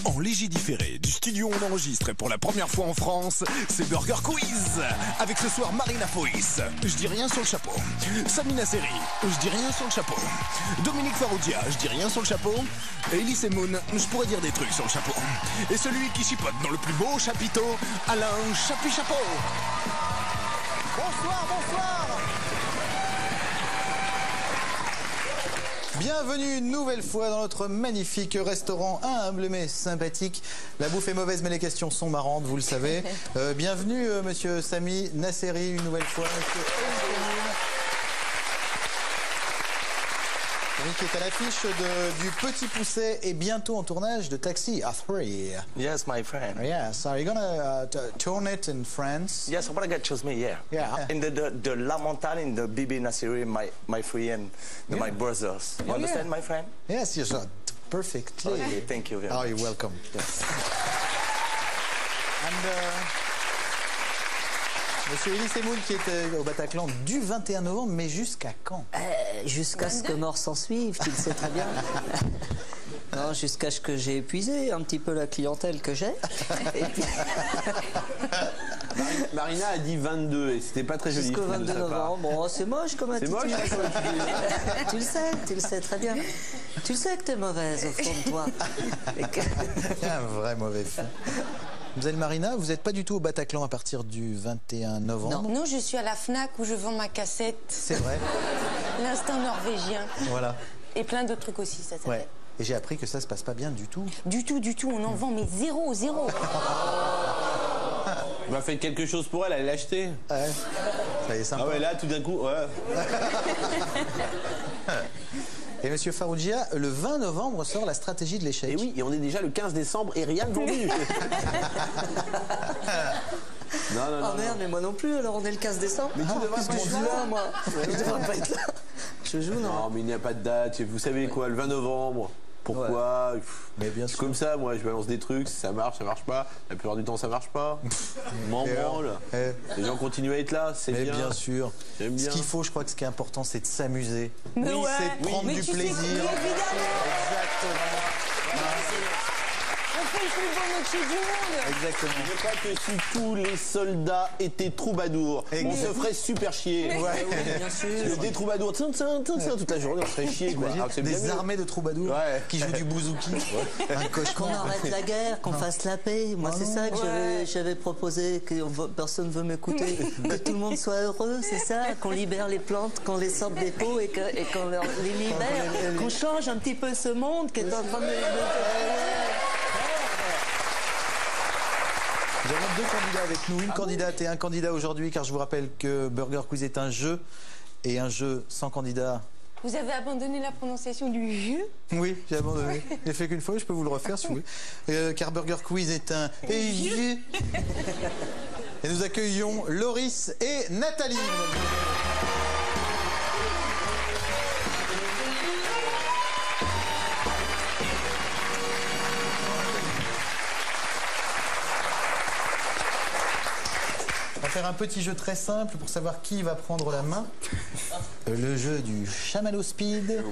En léger différé du studio on enregistre pour la première fois en France, c'est Burger Quiz. Avec ce soir Marina Foïs, je dis rien sur le chapeau. Samina Seri, je dis rien sur le chapeau. Dominique Farrugia, je dis rien sur le chapeau. Et Elise Moon, je pourrais dire des trucs sur le chapeau. Et celui qui chipote dans le plus beau chapiteau, Alain Chapi-Chapeau. Bonsoir, bonsoir. Bienvenue une nouvelle fois dans notre magnifique restaurant humble mais sympathique. La bouffe est mauvaise mais les questions sont marrantes, vous le savez. Bienvenue monsieur Sami Nasseri une nouvelle fois. Qui est à l'affiche du Petit Pousset et bientôt en tournage de Taxi A3. Yes, my friend. Yes, are you gonna tourn it in France? Yes, what God chose me, yeah. Yeah. In the La Montagne, in the Bibi Nasseri, my friend, my brothers. You understand, my friend? Yes, yes, perfectly. Okay, thank you very much. Oh, you're welcome. Yes. And, Monsieur Elie Semoun qui est au Bataclan du 21 novembre, mais jusqu'à quand? Jusqu'à ce que mort s'en suive, tu le sais très bien. Non, jusqu'à ce que j'ai épuisé un petit peu la clientèle que j'ai. Et puis... Marina a dit 22 et c'était pas très joli. Jusqu'au 22 novembre. Bon, c'est moche comme attitude. C'est moche. Tu le sais très bien. Tu le sais que t'es mauvaise au fond de toi. Un vrai mauvais fou. Vous êtes Marina, vous n'êtes pas du tout au Bataclan à partir du 21 novembre. Non, je suis à la FNAC où je vends ma cassette. C'est vrai. L'instinct norvégien. Voilà. Et plein d'autres trucs aussi, ça s'appelle. Ouais. Et j'ai appris que ça se passe pas bien du tout. Du tout, on en vend, mais zéro. Bah faites quelque chose pour elle, allez l'acheter. Ouais. Ça y est, sympa. Ah ouais, là, tout d'un coup, ouais. Et monsieur Farrugia, le 20 novembre sort la stratégie de l'échec. Et oui, et on est déjà le 15 décembre et rien de vendu. Non, merde, mais moi non plus, alors on est le 15 décembre. Mais tu devrais pas être là, moi. Je devrais pas être là. Je joue, non. Non, mais il n'y a pas de date. Vous savez quoi, le 20 novembre. Pourquoi? Ouais. Mais bien sûr. Comme ça, moi, je balance des trucs, ça marche pas. La plupart du temps, ça marche pas. M'en branle. Les gens continuent à être là, c'est bien. Mais bien sûr. J'aime bien. Ce qu'il faut, je crois que ce qui est important, c'est de s'amuser. Mais ouais. C'est de prendre du plaisir. Exactement. On fait le plus beau métier du monde. Exactement. Je crois que si tous les soldats étaient troubadours, on se ferait super chier. Ouais. Bien sûr. Des troubadours, toute la journée, on se ferait chier. Quoi. Alors que c'est bien Des mieux. armées de troubadours qui jouent du bouzouki. Un Qu'on cauchemar. arrête la guerre, qu'on fasse la paix. Moi, c'est ça que j'avais proposé, que personne ne veut m'écouter. Que tout le monde soit heureux, c'est ça. Qu'on libère les plantes, qu'on les sorte des pots et qu'on les libère. Qu'on change un petit peu ce monde qui est en train de... Nous avons deux candidats avec nous, une candidate et un candidat aujourd'hui, car je vous rappelle que Burger Quiz est un jeu, et un jeu sans candidat. Vous avez abandonné la prononciation du jus? Oui, j'ai abandonné. Je l'ai fait qu'une fois, je peux vous le refaire si vous voulez. Car Burger Quiz est un jeu. Et nous accueillons Loris et Nathalie. On va faire un petit jeu très simple pour savoir qui va prendre la main. Le jeu du chamallow speed.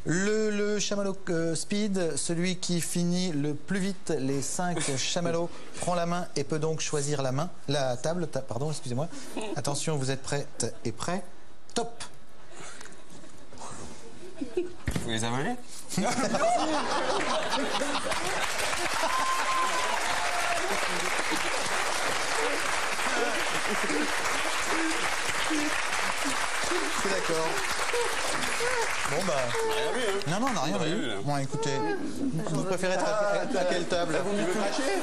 Le chamallow speed, celui qui finit le plus vite les 5 chamallows prend la main et peut donc choisir la table, pardon, excusez-moi. Attention, vous êtes prêtes et prêts. Top. Vous les avalez? C'est d'accord. Bon bah. Non, on n'a rien vu. Bon, écoutez, vous préférez être à quelle table? Vous me cracher?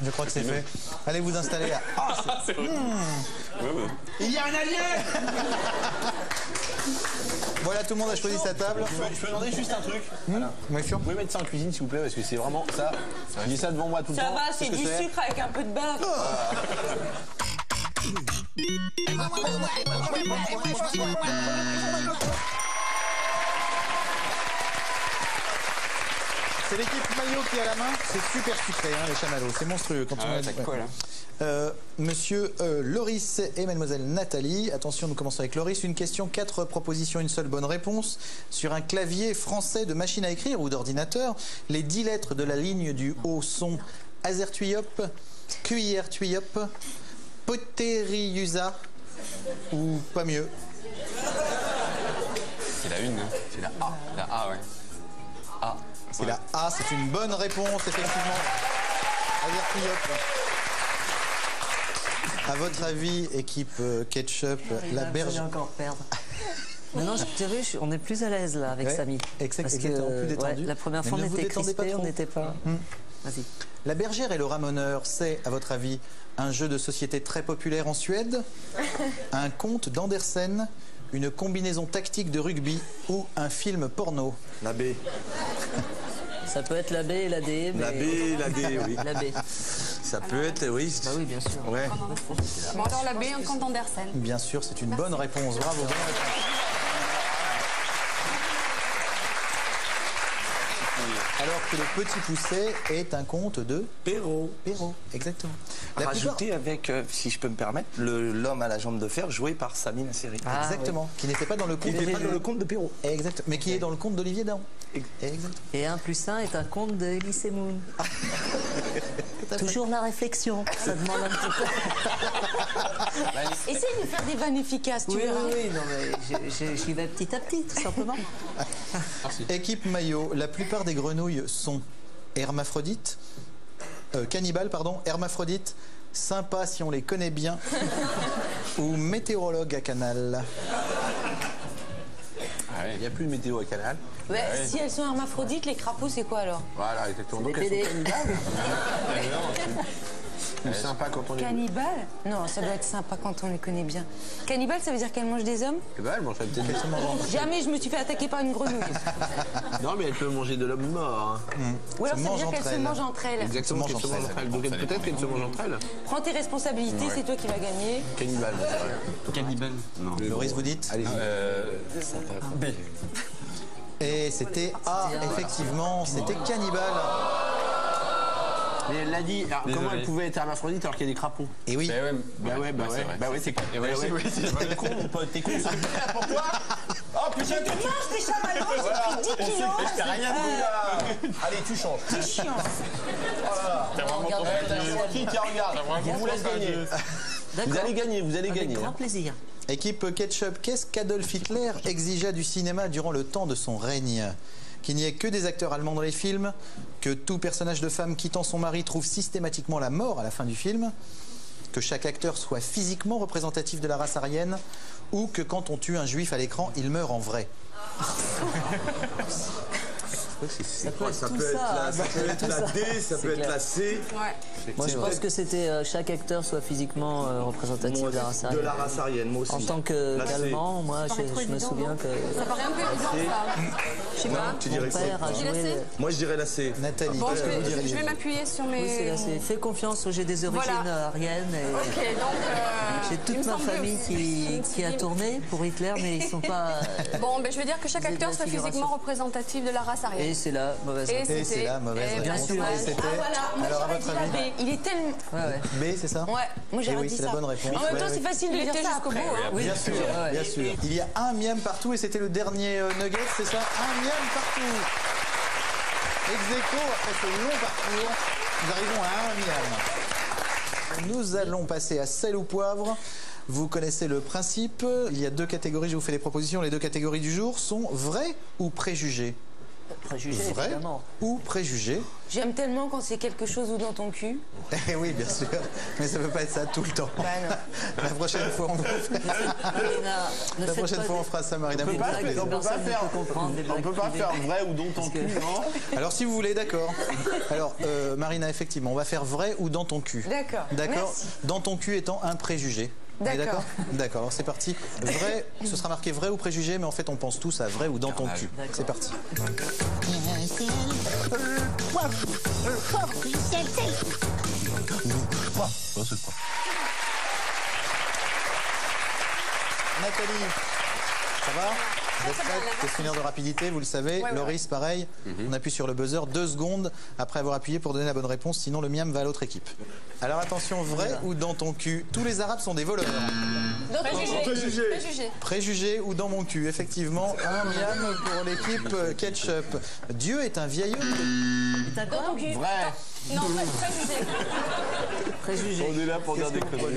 Je crois que c'est fait. Allez vous installer à... Il y a un alien! Voilà, tout le monde a choisi sa table. Je peux demander juste un truc? Bien sûr. Vous pouvez mettre ça en cuisine s'il vous plaît parce que c'est vraiment ça. Je dis ça devant moi tout le temps. Ça va, c'est du sucre avec un peu de beurre. C'est l'équipe maillot qui a la main. C'est super sucré, hein, les chamallows. C'est monstrueux quand on a... ça colle, hein. Monsieur Loris et mademoiselle Nathalie. Attention, nous commençons avec Loris. Une question, 4 propositions, une seule bonne réponse. Sur un clavier français de machine à écrire ou d'ordinateur, les 10 lettres de la ligne du haut sont Azertuyop, Cuillère-Tuyop, Poteriusa ou pas mieux. C'est la une, hein. C'est la A. La A, ouais. A. C'est la A, c'est une bonne réponse, effectivement. Azertuyop. À votre avis, équipe Ketchup, la bergère... encore perdre. Maintenant, je dirais, on est plus à l'aise là avec Samy. Exactement, plus détendu. La première fois, on était crispés, on n'était pas... Vas-y. La bergère et le ramoneur, c'est, à votre avis, un jeu de société très populaire en Suède, un conte d'Andersen, une combinaison tactique de rugby ou un film porno? La B. Ça peut être la B et la D. Mais... La B et la D, oui. La B. Ça peut être, oui. Bah oui, bien sûr. Ouais. Bon, alors la B, un conte d'Andersen. Bien sûr, c'est une bonne réponse. Bravo. Bonne réponse. Alors que le petit pousset est un conte de Perrault. Perrault, exactement. Rajouté avec, si je peux me permettre, l'homme à la jambe de fer joué par Sami Nasseri. Exactement. Qui n'était pas dans le conte. Il n'était pas dans le conte de Perrault. Exact. Mais qui est dans le conte d'Olivier Dahan. Exact. Et 1 + 1 est un conte de Elie Semoun. Toujours la réflexion. Ça demande un petit peu. Essaye de faire des vannes efficaces, tu verras. Oui, non, mais j'y vais petit à petit, tout simplement. Équipe maillot, la plupart des grenouilles sont hermaphrodites, cannibales, pardon, hermaphrodites, sympas si on les connaît bien, ou météorologues à Canal. Il n'y a plus de météo à Canal. Ouais, si elles sont hermaphrodites, les crapauds, c'est quoi alors? Voilà, exactement. Donc Des elles sont PD. cannibales. C'est sympa quand on les... Cannibale? Non, ça doit être sympa quand on les connaît bien. Cannibale, ça veut dire qu'elles mangent des hommes? Eh ben, elle mange peut-être des... Jamais je me suis fait attaquer par une grenouille. Non, mais elle peut manger de l'homme mort. Hein. Ou alors ça veut dire qu'elles se mangent entre elles. Exactement, qu'elles se mangent entre elles. Donc peut-être qu'elles se mangent entre elles. Prends tes responsabilités, c'est toi qui vas gagner. Cannibale, je dirais. Cannibale. Non. Loris, vous dites? Allez-y. B. Et c'était A, effectivement, c'était cannibale. Mais elle l'a dit, alors, comment elle pouvait être hermaphrodite alors qu'il y a des crapauds? Et oui. Bah ouais, c'est con. T'es con, mon pote, t'es con, ça me fait là pour toi. Oh putain, tu Mange des chamallows, j'ai pris 10 kilos. je t'ai rien dit là. Allez, tu changes. C'est chiant. Qui regarde? On vous laisse gagner. Vous allez gagner, vous allez Avec gagner. grand plaisir. Équipe Ketchup, qu'est-ce qu'Adolf Hitler exigea du cinéma durant le temps de son règne? Qu'il n'y ait que des acteurs allemands dans les films, que tout personnage de femme quittant son mari trouve systématiquement la mort à la fin du film, que chaque acteur soit physiquement représentatif de la race aryenne, ou que quand on tue un juif à l'écran, il meurt en vrai. Ça peut Ça peut être la D, ça peut être la C. Moi, je pense que c'était chaque acteur soit physiquement représentatif de la race De aryenne. la race aryenne, moi aussi. En tant qu'Allemand, moi, je me souviens que Ça paraît un peu évident, ça. Je sais pas. Tu dirais mon que c'est père a joué... Moi, je dirais la C. Nathalie, Bon, qu'est-ce que vous je diriez? vais m'appuyer sur mes... Oui, c'est assez. Fais confiance, j'ai des origines aryennes. Et... Ok, donc... J'ai toute ma famille qui a tourné pour Hitler, mais ils sont pas... Bon, ben, je veux dire que chaque Vous êtes acteur de la soit figuration. physiquement représentatif de la race Et aryenne. c'est la mauvaise Et réponse. Et c'est la mauvaise Et réponse. bien sûr. Et c'était... Ah voilà, moi Alors, à j'aurais votre dit la avis? B. Il est tellement... Ouais. B, c'est ça? Ouais, moi Eh j'aurais oui, dit c'est ça. la bonne réponse. En même temps, Ouais, c'est facile de Il dire était ça jusqu'au après. bout, hein. Oui, Bien sûr, ouais. bien sûr. Il y a un miam partout et c'était le dernier nugget, c'est ça? Un miam partout. Ex aequo, après ce long parcours, nous arrivons à un miam. Nous allons passer à sel ou poivre. Vous connaissez le principe. Il y a 2 catégories, je vous fais des propositions. Les 2 catégories du jour sont vrais ou préjugés? Préjugés, Vrai évidemment. ou préjugés? J'aime tellement quand c'est quelque chose ou dans ton cul. Eh oui, bien sûr. Mais ça ne peut pas être ça tout le temps. Bah non. La prochaine fois, on fera ça, Marina. On peut pas faire, on peut pas faire vrai ou dont ton cul, non? Alors, si vous voulez, d'accord. Alors, Marina, effectivement, on va faire vrai ou dans ton cul. D'accord. D'accord. Merci. Dans ton cul étant un préjugé. On est D'accord. D'accord, alors c'est parti. Vrai, ce sera marqué vrai ou préjugé, mais en fait, on pense tous à vrai ou dans ton cul. C'est parti. Nathalie, ça va? Vous êtes prêts? Questionnaire de rapidité, vous le savez. Loris, pareil. On appuie sur le buzzer 2 secondes après avoir appuyé pour donner la bonne réponse, sinon le miam va à l'autre équipe. Alors attention, vrai ou dans ton cul? Tous les Arabes sont des voleurs. Préjugé. Préjugé ou dans mon cul? Effectivement, un miam pour l'équipe ketchup. Dieu est un vieil homme. T'as quoi? Vrai. Non, préjugé. On est là pour dire des conneries.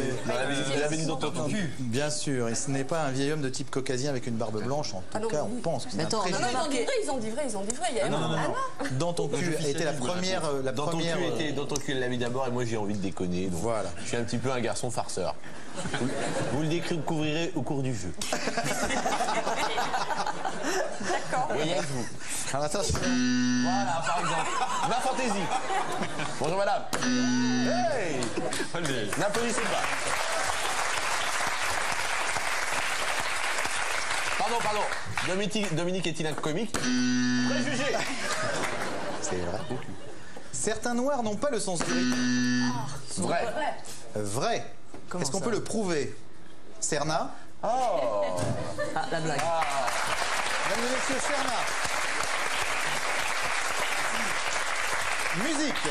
Il avait dit dans ton cul. Bien sûr, et ce n'est pas un vieil homme de type caucasien avec une barbe blanche. En tout cas, on pense que c'est un Attends, préjugé. Non, ils ont dit vrai. Il y a Non. Dans ton cul a été la première. Dans ton cul, elle l'a mis d'abord et moi j'ai envie de déconner. Donc Voilà. Je suis un petit peu un garçon farceur. Vous le découvrirez au cours du jeu. D'accord. Voyez-vous. Alors attention. Voilà, par exemple. Ma fantaisie. Bonjour madame. Hey. N'applaudissez pas. Pardon. Dominique est-il un comique? Préjugé. C'est vrai. Certains noirs n'ont pas le sens du rythme. Vrai. Vrai. Est-ce qu'on peut le prouver? Serna. Oh. Ah, la blague. Mesdames et messieurs, Serna. Musique.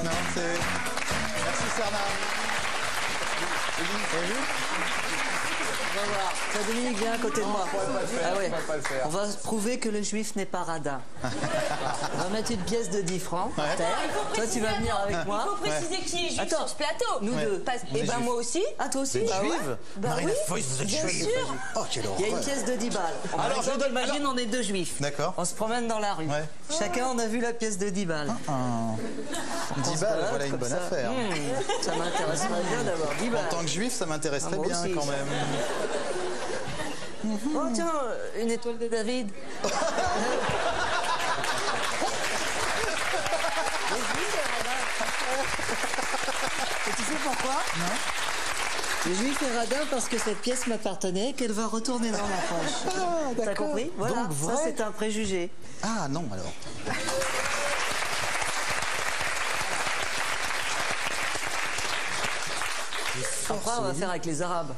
Non, c'est... Merci Serna. Vous avez vu? On va voir. Tiens, Dominique, viens à côté de moi. Ah ouais. pas le faire. On va prouver que le juif n'est pas radin. On va mettre une pièce de 10 francs. Ouais. Terre. Toi, tu vas venir avec moi. Il faut préciser qui est juif Attends. sur ce plateau. Nous deux. Et ben moi aussi. Ah, toi aussi? Vous êtes Bah ouais. juive? Bah Marina oui, Foïs, vous êtes bien juive. sûr. Oh, quelle Il y a une horreur. pièce de 10 balles. Alors, je donne- Imagine, on est deux juifs. D'accord. On se promène dans la rue. Ouais. Chacun, on a vu la pièce de 10 balles. 10 balles, voilà une Comme bonne ça. affaire. Ça m'intéresserait bien d'avoir 10 En balles. tant que juif, ça m'intéresserait Moi bien aussi. quand même. Oh tiens, une étoile de David. Le juif est radin. Et tu sais pourquoi? Non. Le juif est radin parce que cette pièce m'appartenait et qu'elle va retourner dans ma poche. T'as d'accord. compris? Voilà, Donc, vrai. ça c'est un préjugé. Ah non, alors. Après, on va faire avec les Arabes.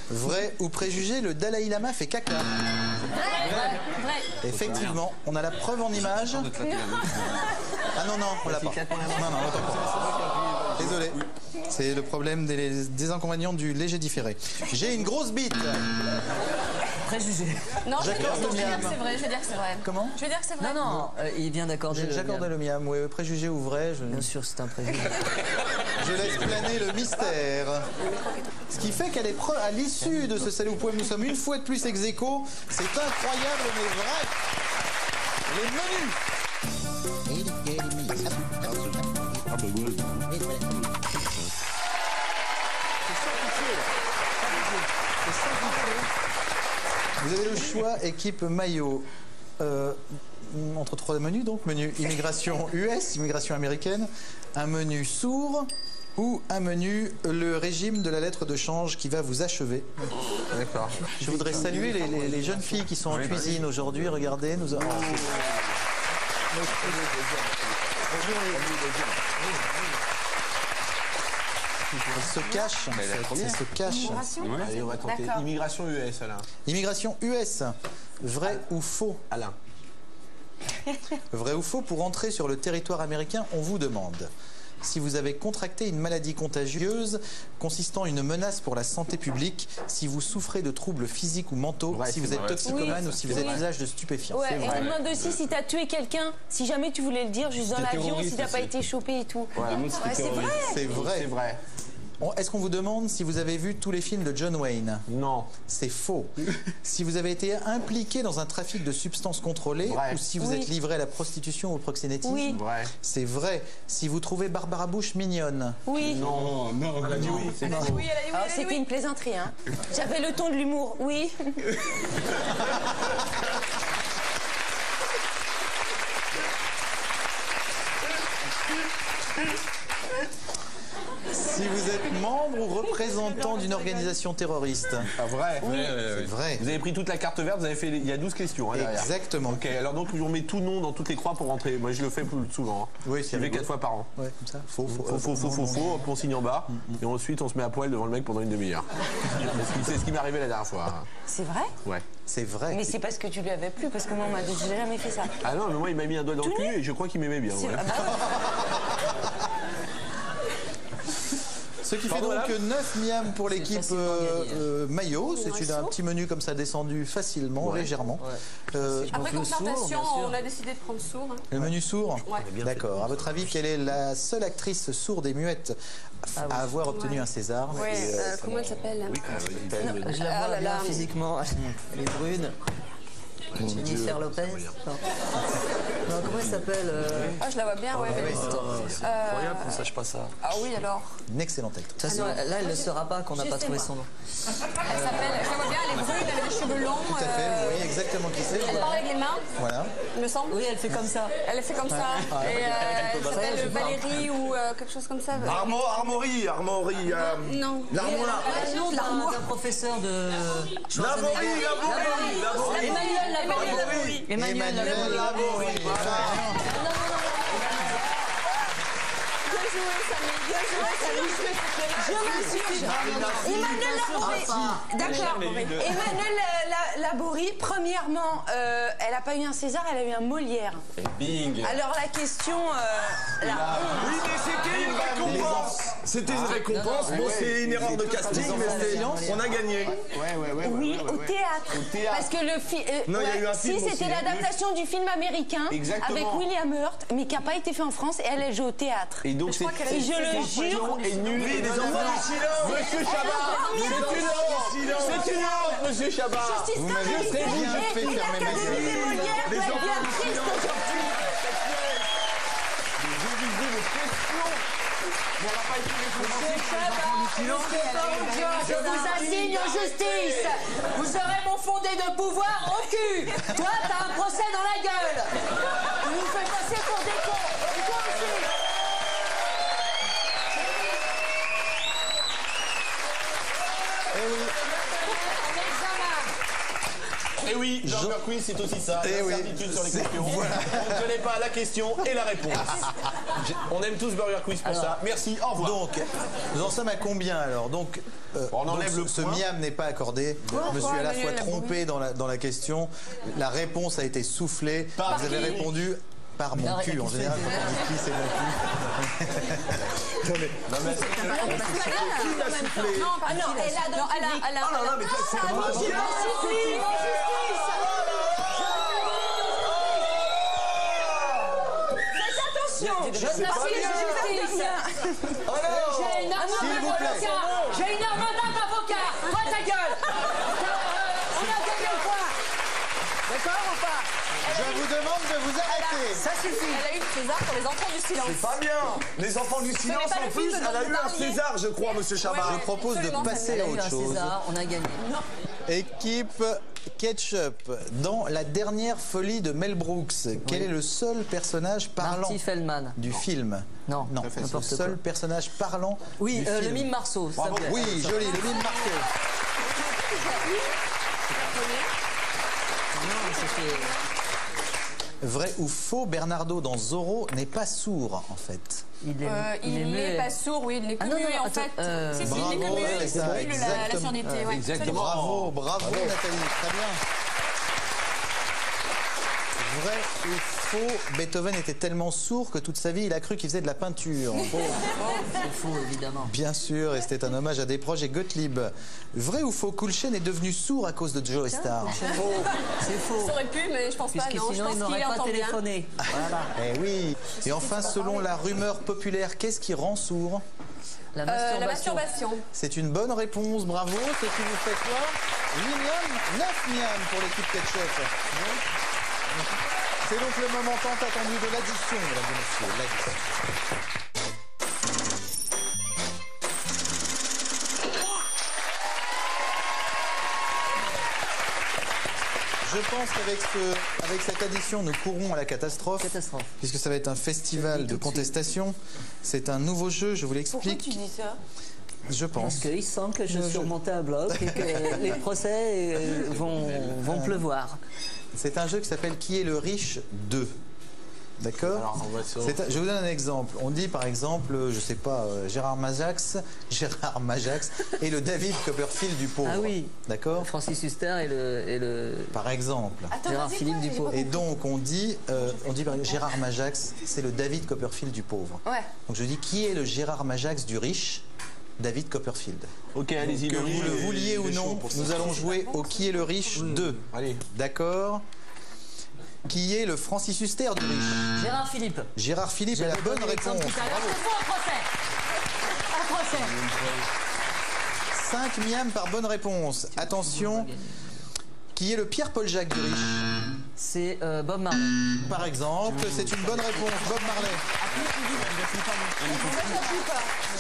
Vrai ou préjugé, le Dalai Lama fait caca. Vrai. Effectivement, on a la preuve en image. Ah non, on l'a pas. Non, on l'entend pas. Désolé. C'est le problème des inconvénients du léger différé. J'ai une grosse bite. Préjugé. Non, je vais dire J'accorde le que miam. c'est vrai. Comment? Je vais dire que c'est vrai. Non, il vient d'accorder le J'accorde miam. le miam. Oui, préjugé ou vrai, Bien sûr, c'est un préjugé. je laisse planer le mystère. Ce qui fait qu'à l'issue de ce Salut ou Poème, nous sommes une fois de plus ex aequo. C'est incroyable, mais vrai. Les menus. Vous avez le choix, équipe maillot, entre 3 menus, donc menu immigration US, immigration américaine, un menu sourd ou un menu le régime de la lettre de change qui va vous achever. D'accord. Je voudrais saluer les jeunes filles qui sont en cuisine aujourd'hui. Regardez, nous avons... Elle se cache. Elle se cache. Allez, on va tenter. D'accord. Immigration US, Alain. Immigration US, vrai ou faux? Alain. Vrai ou faux, pour entrer sur le territoire américain, on vous demande si vous avez contracté une maladie contagieuse consistant en une menace pour la santé publique, si vous souffrez de troubles physiques ou mentaux, Ouais, si c'est vous êtes vrai. toxicomane Oui. ou si vous êtes Oui. usage de stupéfiants. Ouais, C'est et vrai. on demande aussi si t'as tué quelqu'un, si jamais tu voulais le dire juste dans t'es l'avion, si terroriste t'as pas aussi. été chopé et tout. Ouais, c'est vrai. C'est vrai. C'est vrai. Est-ce qu'on vous demande si vous avez vu tous les films de John Wayne? Non. C'est faux. Si vous avez été impliqué dans un trafic de substances contrôlées Vrai. ou si vous Oui. êtes livré à la prostitution ou au proxénétisme? Oui. Vrai. C'est vrai. Si vous trouvez Barbara Bush mignonne? Oui. Non, elle a dit oui. C'est faux. Oui, elle a dit oui, Ah, elle a dit c'était oui. une plaisanterie, hein. J'avais le ton de l'humour, oui. Si vous êtes membre ou représentant d'une organisation terroriste. Ah, vrai? Oui. C'est vrai. Vous avez pris toute la carte verte, vous avez fait. Il y a 12 questions, hein, derrière. Exactement. Ok, alors donc, on met tout nom dans toutes les croix pour rentrer. Moi, je le fais plus souvent. Hein. Oui, je le fais 4 fois par an. Ouais, comme ça. Faux. Hop, on signe en bas. Et ensuite, on se met à poil devant le mec pendant une demi-heure. C'est ce qui m'est arrivé la dernière fois. C'est vrai? Ouais. C'est vrai. Mais c'est parce que tu lui avais plu, parce que moi, on m'a dit, j'ai jamais fait ça. Ah non, mais moi, il m'a mis un doigt dans le cul et je crois qu'il m'aimait bien. Ouais. Ah bah Ce qui fait donc 9 miams pour l'équipe maillot. C'est un petit menu comme ça descendu facilement, légèrement. Après concertation, on a décidé de prendre sourd. Hein. Le menu sourd. Ouais. D'accord. À votre avis, quelle est la seule actrice sourde et muette à avoir obtenu un César? Ouais, comment elle s'appelle? Je la vois bien physiquement. Elle est brune. Jennifer Lopez. Non, comment elle s'appelle Ah, je la vois bien, ouais. Incroyable qu'on sache pas ça. Ah oui, alors. Une excellente actrice. De toute façon, là, elle ne saura pas qu'on n'a pas trouvé son nom. Elle s'appelle, je la vois bien, elle est brune, elle a les cheveux longs. Tout à fait, vous voyez exactement qui c'est. Elle parle avec les mains, Voilà. il me semble. Oui, elle fait comme ça. Elle fait comme ça. Et elle s'appelle Valérie ou quelque chose comme ça. Armory. Non. L'armoire. Le nom d'un professeur de... Emmanuel Laborie. Emmanuel Laborie. D'accord. Emmanuel Laborie, premièrement, elle n'a pas eu un César, elle a eu un Molière. Bing. Alors la question... Oui, mais c'était une récompense. C'était une récompense. Bon, c'est une erreur de casting, mais on a gagné. Oui, au théâtre. Parce que le film... Non, il y a eu un film Si, c'était aussi. l'adaptation du film américain avec William Hurt, mais qui n'a pas été fait en France, et elle joue au théâtre. Et donc, je le jure... est nul. Oui, des enfants du silence. Monsieur Chabat. C'est une honte, monsieur Chabat. Vous m'avez très bien fait fermer mes yeux. Les enfants du silence. Je vous assigne en justice. Vous aurez mon fondé de pouvoir au cul. Toi, t'as un procès dans la gueule. Tu nous fais passer pour des cons. Et toi aussi. Et oui, Burger Quiz, c'est aussi ça. La certitude sur les questions. On ne connaît pas la question et la réponse. On aime tous Burger Quiz pour ça. Merci, au revoir. Donc, nous en sommes à combien alors? Donc, on enlève le ce point. miam n'est pas accordé. Je me suis à la fois trompé dans la question. La réponse a été soufflée. Vous avez répondu par mon cul. En général, quand on dit qui, c'est mon cul. Non, elle a. Oh là là, mais c'est Je t'assine en justice. J'ai une armada d'avocats. Prends ta gueule. On a gagné le point. D'accord ou pas? Je vous demande de vous arrêter. Ça suffit. Elle a eu le César pour les enfants du silence. pas bien. Les enfants du silence, pas en le plus, film de elle a eu un Darnier. César, je crois, monsieur Chabat. Je propose de passer à autre chose. César, on a gagné. Équipe Ketchup. Dans La dernière folie de Mel Brooks, quel est le seul personnage parlant Marty Feldman. du film? Non, Non, n'importe le seul personnage parlant Oui, du le film. mime Marceau. ça me plaît. Oui, joli, le mime Marceau. Non, c'était... Vrai ou faux, Bernardo dans Zorro n'est pas sourd en fait. Il n'est pas sourd, oui, il n'est que muet en fait. Si, il n'est que Bravo, muet. c'est ça, Oui, la exactement. surdité, ouais. Exactement. Bravo Nathalie, très bien. Vrai ou faux, Beethoven était tellement sourd que toute sa vie il a cru qu'il faisait de la peinture. C'est faux, évidemment. Bien sûr, et c'était un hommage à Desproges et Gottlieb. Vrai ou faux, Cool Chain est devenu sourd à cause de Joe Star? C'est faux. Ça aurait pu, mais je pense pas, Puisque non. Je sinon, pense il qu'il n'aurait pas entend bien. téléphoné. Voilà. Eh oui. Et enfin, selon la rumeur populaire, qu'est-ce qui rend sourd? La La masturbation. masturbation. C'est une bonne réponse, bravo. Ce qui vous fait quoi? 8 miams, 9 miams pour l'équipe Ketchup. C'est donc le moment tant attendu de l'addition, mesdames et messieurs, l'addition. Je pense qu'avec cette addition, nous courons à la catastrophe. Puisque ça va être un festival de contestation. C'est un nouveau jeu, je vous l'explique. Pourquoi tu dis ça? Je pense. Parce qu'il semble que je suis remonté à bloc et que les procès vont pleuvoir. C'est un jeu qui s'appelle Qui est le riche 2. D'accord. Je vous donne un exemple. On dit par exemple, je sais pas, Gérard Majax et le David Copperfield du pauvre. Ah oui. D'accord. Francis Huster et le... Par exemple. Gérard Philippe du pauvre. Et donc on dit par exemple, Gérard Majax, c'est le David Copperfield du pauvre. Ouais. Donc je dis qui est le Gérard Majax du riche? David Copperfield. Ok, allez-y. Que vous le vouliez ou non, nous allons jouer au Qui est le riche 2. Allez. D'accord. Qui est le Francis Huster du riche? Gérard Philippe. Gérard Philippe est la bonne réponse. Alors c'est faux, un procès. 5 miams par bonne réponse. Attention. Qui est le Pierre-Paul Jacques du riche? C'est Bob Marley. Par exemple, c'est une bonne réponse. Bob Marley.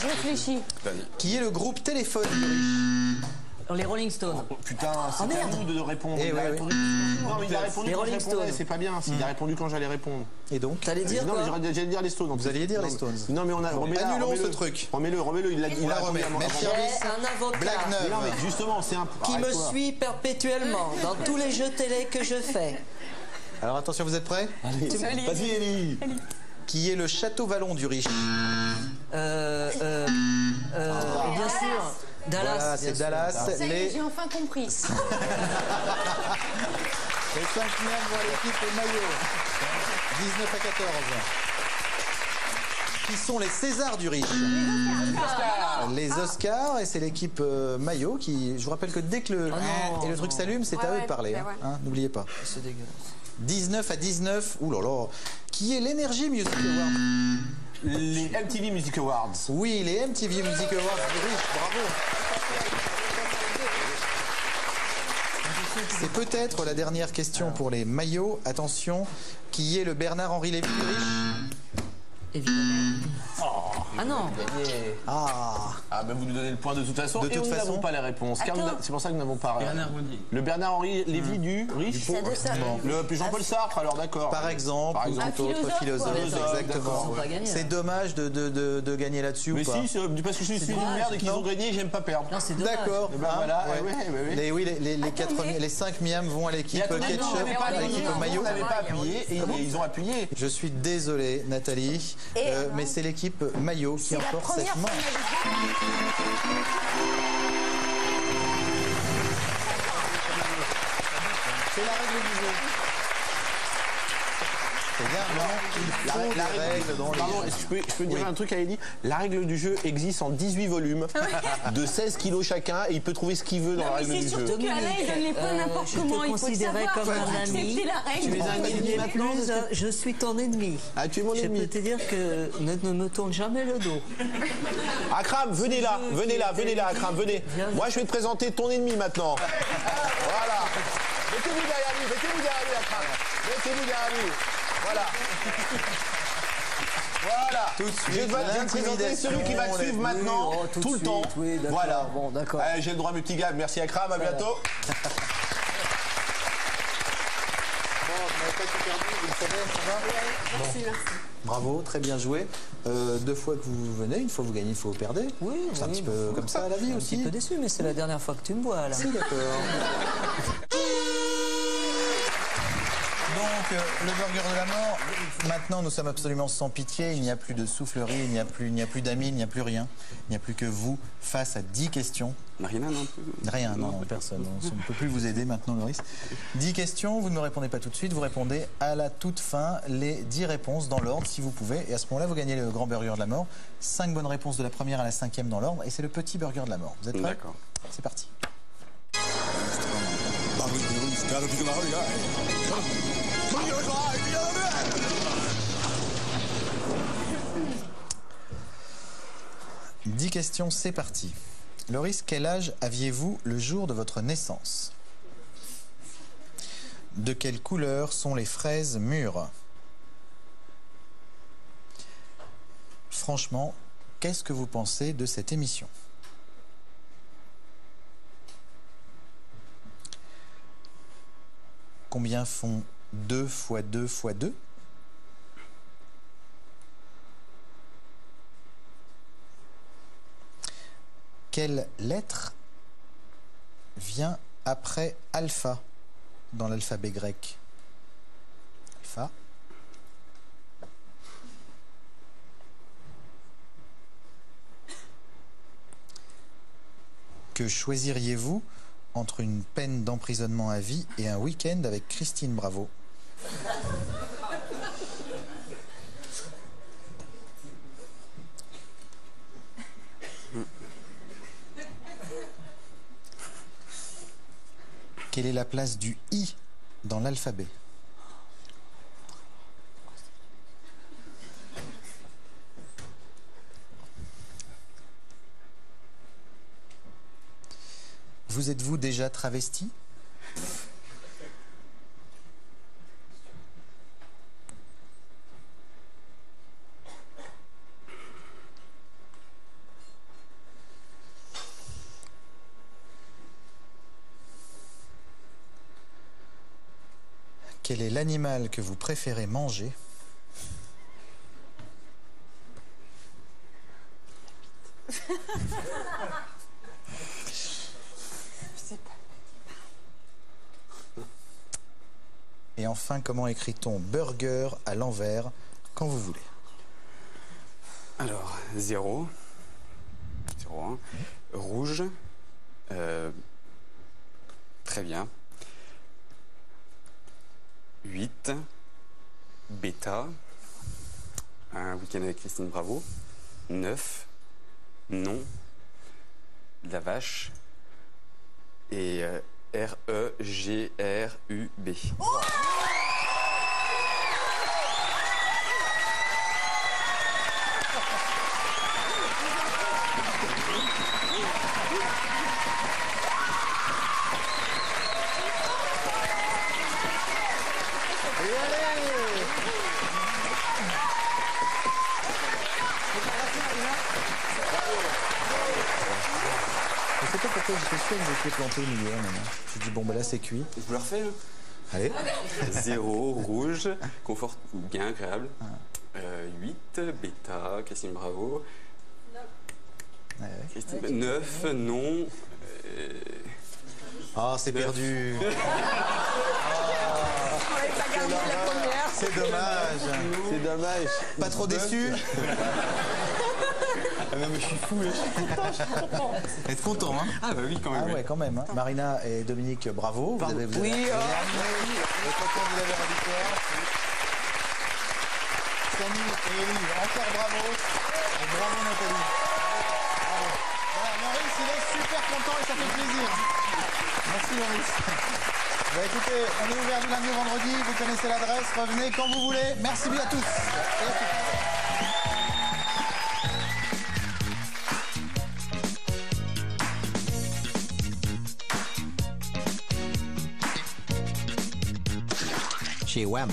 Je réfléchis. Qui est le groupe Téléphone du riche? Les Rolling Stones. Putain, c'est à nous de répondre. Eh Il a oui, répondu. Non, mais il a répondu Les quand je Rolling répondais, Stones. c'est pas bien. Il a répondu quand j'allais répondre. Et donc T'allais dire Non, quoi? mais j'allais dire les Stones. Vous alliez dire les Stones. Non, mais on a. Annulons ce truc. Remets-le, il l'a On la remet. Même J'ai service. un avocat Blague neuve. Non, mais justement, c'est un. qui me Arrête-toi. suit perpétuellement dans tous les jeux télé que je fais. Alors attention, vous êtes prêts? Vas-y, Ellie. Qui est le Château Vallon du riche? Bien sûr. Dallas. Voilà, c'est bien sûr. Dallas. Ça y est, Les j'ai enfin compris. 5 miams vont à l'équipe maillot. 19 à 14. Qui sont les Césars du riche? Les Oscars, et c'est l'équipe maillot qui. Je vous rappelle que dès que le truc s'allume, c'est à eux de parler. ouais. Hein, n'oubliez pas. C'est dégueulasse. 19 à 19. Ouh là là. Qui est l'Energy Music Award? Les MTV Music Awards. Oui, les MTV Music Awards du riche. Bravo. C'est peut-être la dernière question pour les maillots. Attention, qui est le Bernard-Henri Lévy du riche? Évidemment. Ah non. Ah, ben vous nous donnez le point de toute façon. De Et toute nous façon. n'avons pas la réponse. Car Attends. c'est pour ça que nous n'avons pas. Bernard-Henri. Le Bernard-Henri Lévy du riche. Ça doit ça. Le Jean-Paul Sartre, alors d'accord. Par exemple, ou Un tout autre philosophe, philosophe. quoi. Exactement. Ils ont pas gagné, C'est hein. dommage de gagner là-dessus Mais ou pas? si, c'est parce que je suis une dommage. merde et qu'ils ont gagné et j'aime pas perdre. Non, c'est dommage. D'accord. Eh ben Hein, voilà, ouais. ouais. Les 5 miams vont à l'équipe Mais attendez, ketchup, on n'avait pas à appuyé, l'équipe maillot. on n'avait pas appuyé et ils ont appuyé. Je suis désolé, Nathalie, Et, mais c'est l'équipe maillot qui C'est la emporte première cette fois manche. C'est la règle du jeu. C'est bien, non? Il faut des règles dans les Pardon, jeux. est-ce que je peux dire un truc à Ellie? La règle du jeu existe en 18 volumes de 16 kilos chacun et il peut trouver ce qu'il veut dans la règle Mais du c'est jeu. surtout qu'Alain, il donne les points n'importe je comment. te Il faut considérais savoir comme un ami. accepter la règle. Tu es un ennemi maintenant? Je suis ton ennemi. Ah, tu es mon Je ennemi. peux te dire que ne me tourne jamais le dos. Akram, venez là, Akram, venez. Moi, je vais te présenter ton ennemi maintenant. Voilà. Mettez-vous derrière lui, Akram. Mettez-vous derrière lui. Voilà. Voilà. Tout de suite, Je vais te présenter celui qui va te suivre maintenant, tout le temps. Oui, d'accord. Voilà. Bon, d'accord. Allez, j'ai le droit à mes petits gars. Merci Akram, à bientôt. Bon, vous n'avez pas tout perdu, vous le savez, ça va? Merci, merci. Bravo, très bien joué. 2 fois que vous venez, une fois vous gagnez, une fois vous perdez. Oui, C'est un oui. petit peu comme ça la vie Un aussi. petit peu déçu, mais c'est la dernière fois que tu me vois là. Si, d'accord. Donc, le burger de la mort, maintenant nous sommes absolument sans pitié, il n'y a plus de soufflerie, il n'y a plus d'amis, il n'y a plus rien. Il n'y a plus que vous face à 10 questions. Marina, non? Rien, non, personne. On ne peut plus vous aider maintenant, Loris. 10 questions, vous ne me répondez pas tout de suite, vous répondez à la toute fin les 10 réponses dans l'ordre si vous pouvez. Et à ce moment-là, vous gagnez le grand burger de la mort. 5 bonnes réponses de la première à la 5e dans l'ordre. Et c'est le petit burger de la mort. Vous êtes prêts? D'accord. C'est parti. « 10 questions, c'est parti. Loris, quel âge aviez-vous le jour de votre naissance? De quelle couleur sont les fraises mûres? Franchement, qu'est-ce que vous pensez de cette émission? Combien font 2 fois 2 fois 2? Quelle lettre vient après alpha dans l'alphabet grec? Alpha. Que choisiriez-vous entre une peine d'emprisonnement à vie et un week-end avec Christine Bravo? Quelle est la place du I dans l'alphabet? Vous êtes-vous déjà travesti? Quel est l'animal que vous préférez manger? Et enfin, comment écrit-on burger à l'envers quand vous voulez? Alors, 0. 0, 1. Rouge. Très bien. 8. Bêta. Un week-end avec Christine Bravo. 9. Non. De la vache. Et R-E-G-R-U-B. Oh! Je sais pas pourquoi j'étais sûr que j'étais planté au milieu. J'ai dit bon ben là c'est cuit. Je vous le refais. Allez. 0, rouge, confort bien agréable. 8, bêta, Christine Bravo. 9, non. Ah, c'est perdu. C'est dommage. C'est dommage. Pas trop déçu? Ah non mais je suis fou là, je suis content. Vous êtes content, hein? Ah bah oui quand même. Ah ouais, quand même. Hein. Marina et Dominique, bravo. Vous avez, Oui, vous avez la victoire. Samy et Élie, encore bravo. Et bravo Nathalie. Bravo. Voilà, Maurice, il est super content et ça fait plaisir. Merci Maurice. Bah écoutez, on est ouvert du lundi au vendredi, vous connaissez l'adresse, revenez quand vous voulez. Merci bien à tous. Et à toutes. Chez WAM,